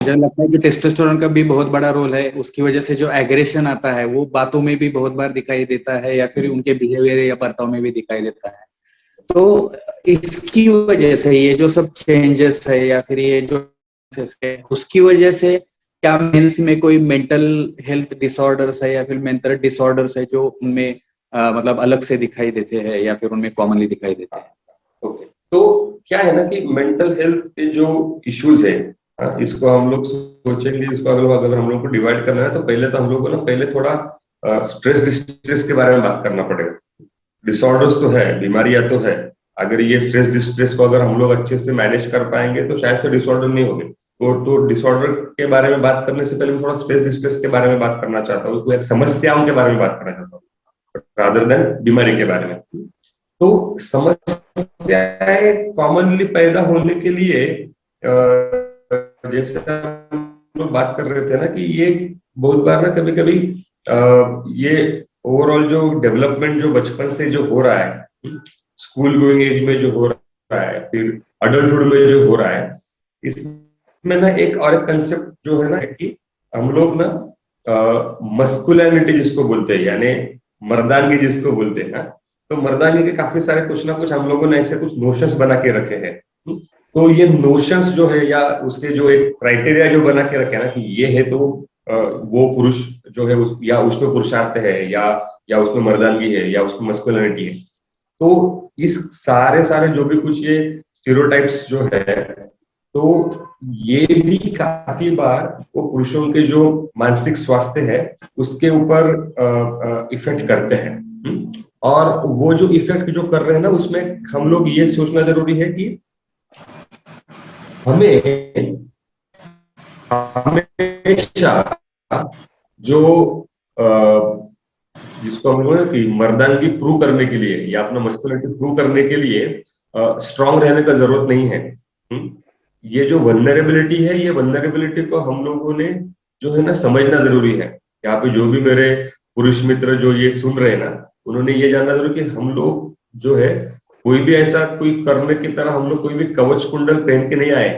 मुझे लगता है कि टेस्टोस्टेरोन का भी बहुत बड़ा रोल है। उसकी वजह से जो एग्रेशन आता है वो बातों में भी बहुत बार दिखाई देता है, या फिर उनके बिहेवियर या बर्ताव में भी दिखाई देता है। तो इसकी वजह से ये जो सब चेंजेस है या फिर ये जो है उसकी वजह से क्या मेंस में कोई मेंटल हेल्थ डिसऑर्डर्स है या फिर मेंटल डिसऑर्डर्स है जो उनमें मतलब अलग से दिखाई देते हैं या फिर उनमें कॉमनली दिखाई देते हैं? ओके, तो क्या है ना कि मेंटल हेल्थ के जो इश्यूज है, इसको हम लोग सोचेंगे, इसको अगर हम लोग को डिवाइड करना है तो पहले तो हम लोग को ना पहले थोड़ा स्ट्रेस डिस्ट्रेस के बारे में बात करना पड़ेगा। डिसऑर्डर्स तो है, बीमारियां तो है। अगर ये स्ट्रेस डिस्ट्रेस को अगर हम लोग अच्छे से मैनेज कर पाएंगे तो शायद से डिसऑर्डर नहीं होंगे। तो डिसऑर्डर के बारे में बात करने से पहले मैं थोड़ा स्ट्रेस डिस्ट्रेस के बारे में बात करना चाहता हूँ, तो एक समस्याओं के बारे में बात करना चाहता हूँ रादर देन बीमारी के बारे में। तो समस्याएं कॉमनली पैदा होने के लिए जैसे हम लोग बात कर रहे थे ना कि ये बहुत बार ना कभी कभी ये ओवरऑल जो डेवलपमेंट जो बचपन से जो हो रहा है, स्कूल गोइंग एज में जो हो रहा है, फिर अडल्टहुड में जो हो रहा है, इसमें ना एक और एक कंसेप्ट जो है ना कि हम लोग ना मस्कुलिनिटी जिसको बोलते हैं, यानी मर्दानगी जिसको बोलते हैं ना, तो मर्दानगी के काफी सारे कुछ ना कुछ हम लोगों ने ऐसे कुछ नोशंस बना के रखे हैं। तो ये नोशंस जो है या उसके जो एक क्राइटेरिया जो बना के रखे हैं ना कि ये है तो वो पुरुष जो है या उसमें पुरुषार्थ है, या उसमें मर्दानगी है, या उसमें मस्कुलिनिटी है। तो इस सारे सारे जो भी कुछ ये स्टीरियोटाइप्स जो है, तो ये भी काफी बार वो पुरुषों के जो मानसिक स्वास्थ्य है उसके ऊपर इफेक्ट करते हैं। और वो जो इफेक्ट जो कर रहे हैं ना, उसमें हम लोग ये सोचना जरूरी है कि हमें हमेशा जो जिसको हम लोग कि मर्दानगी प्रूव करने के लिए या अपना मस्कुलिनिटी प्रूव करने के लिए स्ट्रांग रहने का जरूरत नहीं है। ये जो वल्नरेबिलिटी है, ये वल्नरेबिलिटी को हम लोगों ने जो है ना समझना जरूरी है। यहाँ पे जो भी मेरे पुरुष मित्र जो ये सुन रहे हैं ना, उन्होंने ये जानना जरूरी कि हम लोग जो है कोई भी ऐसा कोई करने की तरह हम लोग कोई भी कवच कुंडल पहन के नहीं आए।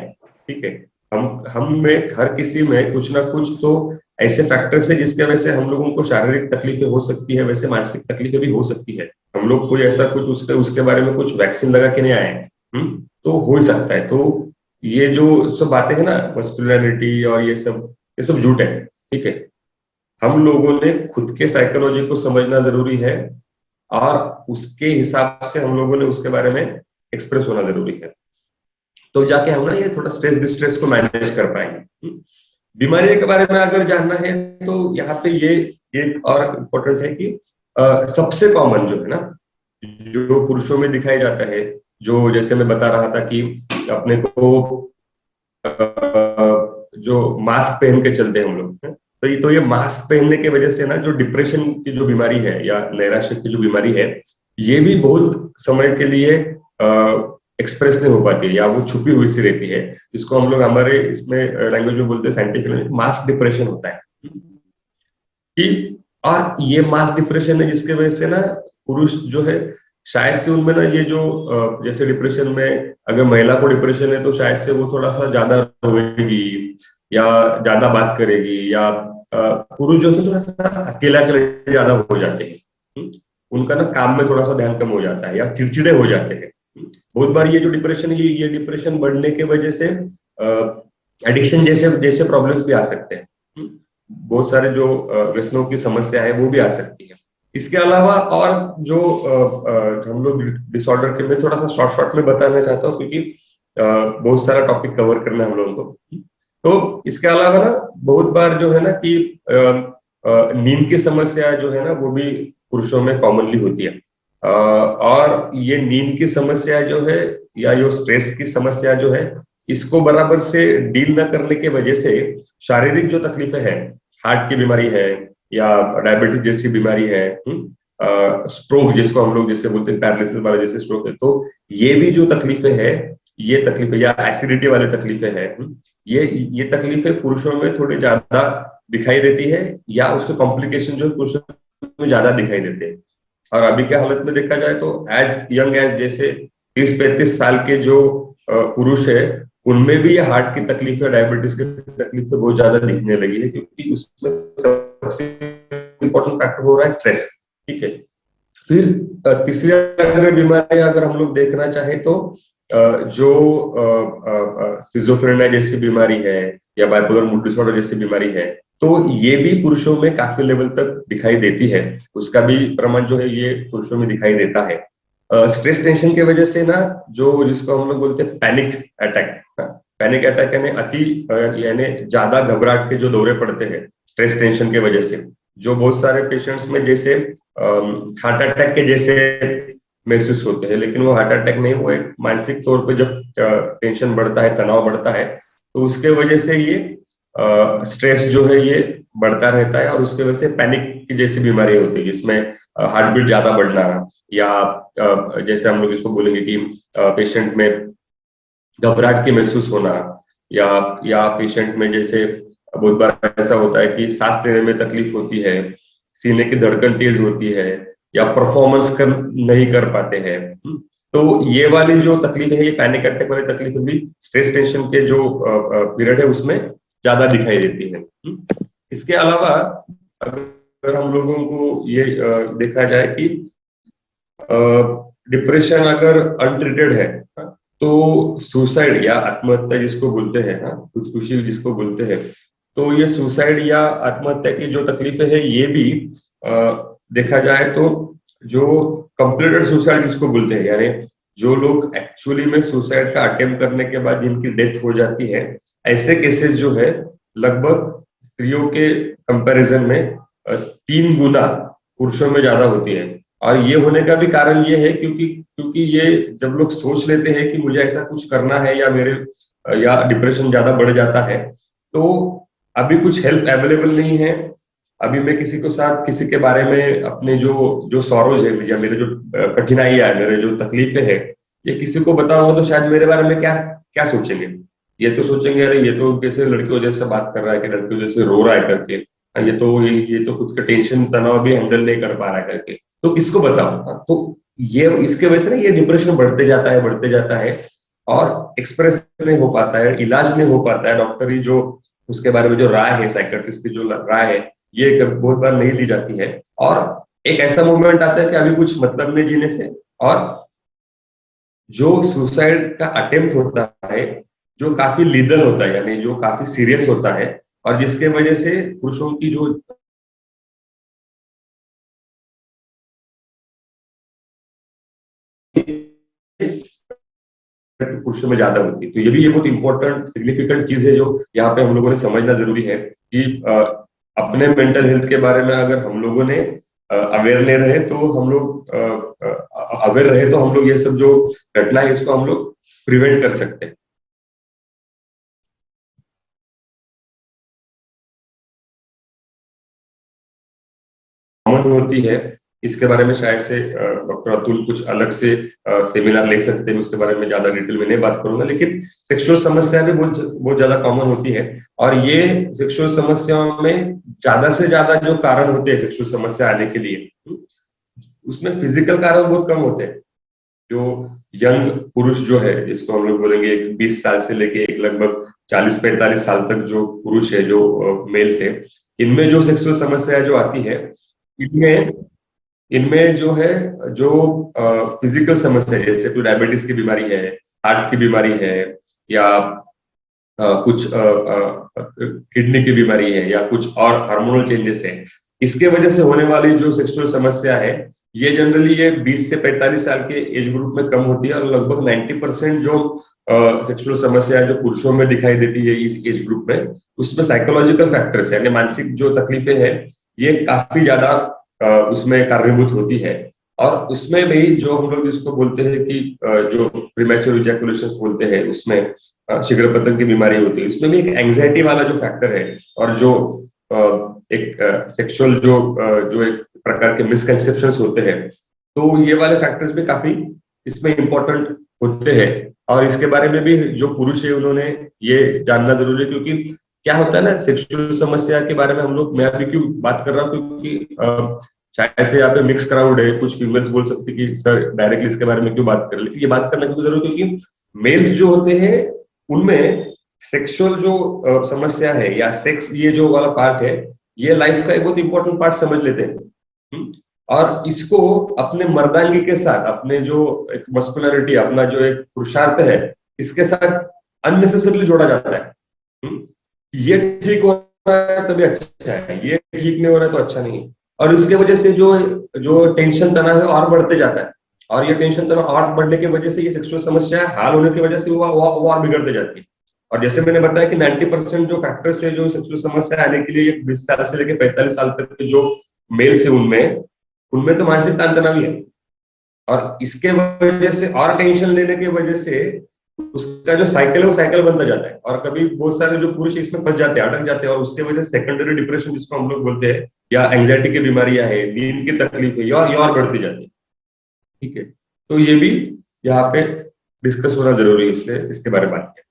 ठीक है, हम में हर किसी में कुछ ना कुछ तो ऐसे फैक्टर्स है जिसके वजह से हम लोगों को शारीरिक तकलीफें हो सकती है, वैसे मानसिक तकलीफें भी हो सकती है। हम लोग कोई ऐसा कुछ उसके बारे में कुछ वैक्सीन लगा के नहीं आए। तो हो ही सकता है। तो ये जो सब बातें है ना मस्कुलिनिटी और ये सब झूठ है। ठीक है, हम लोगों ने खुद के साइकोलॉजी को समझना जरूरी है और उसके हिसाब से हम लोगों ने उसके बारे में एक्सप्रेस होना जरूरी है, तो जाके हम ना ये थोड़ा स्ट्रेस डिस्ट्रेस को मैनेज कर पाएंगे। बीमारी के बारे में अगर जानना है तो यहाँ पे ये एक और इम्पोर्टेंट है कि सबसे कॉमन जो है ना, जो पुरुषों में दिखाई जाता है, जो जैसे मैं बता रहा था कि अपने को जो मास्क पहन के चलते हैं हम लोग, तो ये मास्क पहनने की वजह से ना जो डिप्रेशन की जो बीमारी है या नैराश्य की जो बीमारी है, ये भी बहुत समय के लिए एक्सप्रेस नहीं हो पाती है या वो छुपी हुई सी रहती है, जिसको हम लोग हमारे इसमें लैंग्वेज में बोलते हैं, साइंटिफिक मास्क डिप्रेशन होता है कि। और ये मास्क डिप्रेशन है जिसके वजह से ना पुरुष जो है शायद से उनमें ना ये जो जैसे डिप्रेशन में अगर महिला को डिप्रेशन है तो शायद से वो थोड़ा सा ज्यादा रोएगी या ज्यादा बात करेगी, या पुरुष जो है थोड़ा सा अकेला अकेला ज्यादा हो जाते हैं। उनका ना काम में थोड़ा सा ध्यान कम हो जाता है या चिड़चिड़े हो जाते हैं। बहुत बार ये जो डिप्रेशन ये डिप्रेशन बढ़ने के वजह से एडिक्शन जैसे जैसे प्रॉब्लम्स भी आ सकते हैं। बहुत सारे जो व्यसनों की समस्या है वो भी आ सकती है। इसके अलावा और जो हम लोग डिसऑर्डर के, मैं थोड़ा सा शॉर्ट शॉर्ट में बताना चाहता हूँ क्योंकि बहुत सारा टॉपिक कवर करना है हम लोगों को। तो इसके अलावा ना बहुत बार जो है ना कि नींद की समस्या जो है ना वो भी पुरुषों में कॉमनली होती है। और ये नींद की समस्या जो है या जो स्ट्रेस की समस्या जो है, इसको बराबर से डील न करने की वजह से शारीरिक जो तकलीफें हैं, हार्ट की बीमारी है या डायबिटीज जैसी बीमारी है, स्ट्रोक जिसको हम लोग जैसे बोलते हैं, पैरालिसिस वाला जैसे स्ट्रोक है, तो ये भी जो तकलीफें हैं, ये तकलीफें या एसिडिटी वाली तकलीफें हैं, ये तकलीफें पुरुषों में थोड़ी ज्यादा दिखाई देती है, या उसके कॉम्प्लिकेशन जो पुरुषों में ज्यादा दिखाई देते हैं। और अभी के हालत में देखा जाए तो एज यंग एज जैसे 30-35 साल के जो पुरुष है, उनमें भी ये हार्ट की तकलीफें, डायबिटीज की तकलीफें बहुत ज्यादा दिखने लगी है, क्योंकि उसमें सबसे इंपॉर्टेंट फैक्टर हो रहा है स्ट्रेस। ठीक है। फिर तीसरी अगर बीमारी अगर हम लोग देखना चाहें तो जो स्किज़ोफ्रेनिया जैसी बीमारी है या बाइपोलर मूड डिसऑर्डर जैसी बीमारी है, तो ये भी पुरुषों में काफी लेवल तक दिखाई देती है। उसका भी प्रमाण जो है ये पुरुषों में दिखाई देता है। स्ट्रेस टेंशन की वजह से ना, जो जिसको हम लोग बोलते हैं पैनिक अटैक, पैनिक अटैक यानी यानी ज्यादा घबराहट के जो दौरे पड़ते हैं स्ट्रेस टेंशन की वजह से, जो बहुत सारे पेशेंट्स में जैसे हार्ट अटैक के जैसे महसूस होते हैं, लेकिन वो हार्ट अटैक नहीं, वो एक मानसिक तौर पे जब टेंशन बढ़ता है, तनाव बढ़ता है, तो उसके वजह से ये स्ट्रेस जो है ये बढ़ता रहता है, और उसके वजह से पैनिक की जैसी बीमारी होती है, जिसमें हार्ट बीट ज्यादा बढ़ना, या जैसे हम लोग इसको बोलेंगे कि पेशेंट में घबराहट की महसूस होना, या पेशेंट में जैसे बहुत बार ऐसा होता है कि सांस लेने में तकलीफ होती है, सीने की धड़कन तेज होती है, या परफॉर्मेंस नहीं कर पाते हैं। तो ये वाली जो तकलीफ है, ये पैनिक अटैक वाली तकलीफ भी स्ट्रेस टेंशन के जो पीरियड है उसमें ज्यादा दिखाई देती है। इसके अलावा अगर हम लोगों को ये देखा जाए कि डिप्रेशन अगर अनट्रीटेड है, तो सुसाइड या आत्महत्या जिसको बोलते हैं, खुदकुशी जिसको बोलते हैं, तो ये सुसाइड या आत्महत्या की जो तकलीफें है, ये भी देखा जाए तो जो कंप्लीटेड सुसाइड जिसको बोलते हैं, यानी जो लोग एक्चुअली में सुसाइड का अटेम्प्ट करने के बाद जिनकी डेथ हो जाती है, ऐसे केसेस जो है लगभग स्त्रियों के कंपैरिजन में 3 गुना पुरुषों में ज्यादा होती है। और ये होने का भी कारण ये है क्योंकि ये जब लोग सोच लेते हैं कि मुझे ऐसा कुछ करना है, या डिप्रेशन ज्यादा बढ़ जाता है, तो अभी कुछ हेल्प अवेलेबल नहीं है, अभी मैं किसी के बारे में अपने जो सॉरोज है या मेरे जो कठिनाइयां है, मेरे जो तकलीफें है, ये किसी को बताऊंगा तो शायद मेरे बारे में क्या क्या सोचेंगे। ये तो सोचेंगे अरे ये तो कैसे लड़कियों जैसे बात कर रहा है, कि लड़कियों जैसे रो रहा है करके, ये तो खुद का टेंशन तनाव भी हैंडल नहीं कर पा रहा है करके, तो किसको बताऊं। तो ये इसके वजह से ना ये डिप्रेशन बढ़ते जाता है और एक्सप्रेस नहीं हो पाता है, इलाज नहीं हो पाता है। डॉक्टरी जो उसके बारे में जो राय है, साइकियाट्रिस्ट की जो राय है, ये बहुत बार नहीं ली जाती है, और एक ऐसा मोमेंट आता है कि अभी कुछ मतलब नहीं जीने से। और जो सुसाइड का अटेम्प्ट होता है, जो काफी लीदल होता है, यानी जो काफी सीरियस होता है, और जिसके वजह से पुरुषों की जो पुरुषों में ज्यादा होती है। तो ये बहुत इंपॉर्टेंट सिग्निफिकेंट चीज है जो यहाँ पे हम लोगों ने समझना जरूरी है, कि अपने मेंटल हेल्थ के बारे में अगर हम लोगों ने अवेयर नहीं रहे, तो हम लोग अवेयर रहे तो हम लोग ये सब जो घटना है इसको हम लोग प्रिवेंट कर सकते हैं। कॉमन होती है, इसके बारे में शायद से डॉक्टर अतुल कुछ अलग से सेमिनार ले सकते हैं, उसके बारे में ज्यादा डिटेल में नहीं बात करूंगा, लेकिन सेक्सुअल समस्या भी बहुत ज्यादा कॉमन होती है। और ये सेक्सुअल समस्याओं में ज्यादा से ज्यादा जो कारण होते हैं सेक्सुअल समस्या आने के लिए, उसमें फिजिकल कारण बहुत कम होते हैं। जो यंग पुरुष जो है, जिसको हम लोग बोलेंगे 20 साल से लेके एक लगभग 40-45 साल तक जो पुरुष है, जो मेल्स है, इनमें जो सेक्सुअल समस्या जो आती है, इनमें इनमें जो है जो फिजिकल समस्या है, जैसे कोई डायबिटीज की बीमारी है, हार्ट की बीमारी है, या कुछ किडनी की बीमारी है, या कुछ और हार्मोनल चेंजेस है, इसके वजह से होने वाली जो सेक्सुअल समस्या है, ये जनरली ये 20 से 45 साल के एज ग्रुप में कम होती है। और लगभग 90% जो सेक्सुअल समस्या है जो पुरुषों में दिखाई देती है इस एज ग्रुप में, उसमें साइकोलॉजिकल फैक्टर्स यानी मानसिक जो तकलीफें हैं, ये काफी ज्यादा उसमें कारणीभूत होती है। और उसमें भी जो हम लोग जिसको बोलते हैं कि जो प्रीमैच्योर इजैकुलेशन बोलते हैं, उसमें शीघ्र पतन की बीमारी होती है, उसमें भी एक एंजाइटी वाला जो फैक्टर है, और जो एक सेक्सुअल जो एक प्रकार के मिसकंसेप्शंस होते हैं, तो ये वाले फैक्टर्स भी काफी इसमें इंपॉर्टेंट होते हैं। और इसके बारे में भी जो पुरुष है उन्होंने ये जानना जरूरी है, क्योंकि क्या होता है ना, सेक्सुअल समस्या के बारे में हम लोग, मैं अभी क्यों बात कर रहा हूँ, क्योंकि शायद से यहाँ पे मिक्स क्राउड है, कुछ फीमेल्स बोल सकते हैं कि सर डायरेक्टली इसके बारे में क्यों बात कर रहे, लेकिन ये बात करना क्यों जरूरी, क्योंकि मेल्स जो होते हैं उनमें सेक्सुअल जो समस्या है या सेक्स ये जो वाला पार्ट है, ये लाइफ का एक बहुत इंपॉर्टेंट पार्ट समझ लेते हैं। और इसको अपने मर्दांगी के साथ, अपने जो एक मस्कुलरिटी, अपना जो एक पुरुषार्थ है, इसके साथ अननेसेसरली जोड़ा जाता है। ये ठीक हो रहा है तभी अच्छा है, ये ठीक नहीं हो रहा है तो अच्छा नहीं है। और इसके वजह से जो जो टेंशन तनाव है और बढ़ते जाता है, और ये टेंशन तनाव और बढ़ने की वजह से ये सेक्सुअल समस्या हाल होने की वजह से वो और बिगड़ते जाती है। और जैसे मैंने बताया कि 90% जो फैक्टर्स है जो सेक्सुअल समस्या आने के लिए 20 साल से लेकर 45 साल तक के जो मेल्स है उनमें तो मानसिक तान तनाव ही है। और इसके वजह से और टेंशन लेने की वजह से उसका जो साइकिल है वो साइकिल बनता जाता है। और कभी बहुत सारे जो पुरुष इसमें फंस जाते हैं, अटक जाते हैं, और उसके वजह से सेकेंडरी डिप्रेशन जिसको हम लोग बोलते हैं, या एंग्जाइटी की बीमारियां है, नींद की तकलीफ है, ये और बढ़ती जाती है। ठीक है, तो ये भी यहाँ पे डिस्कस होना जरूरी है, इसलिए इसके बारे में बात किया।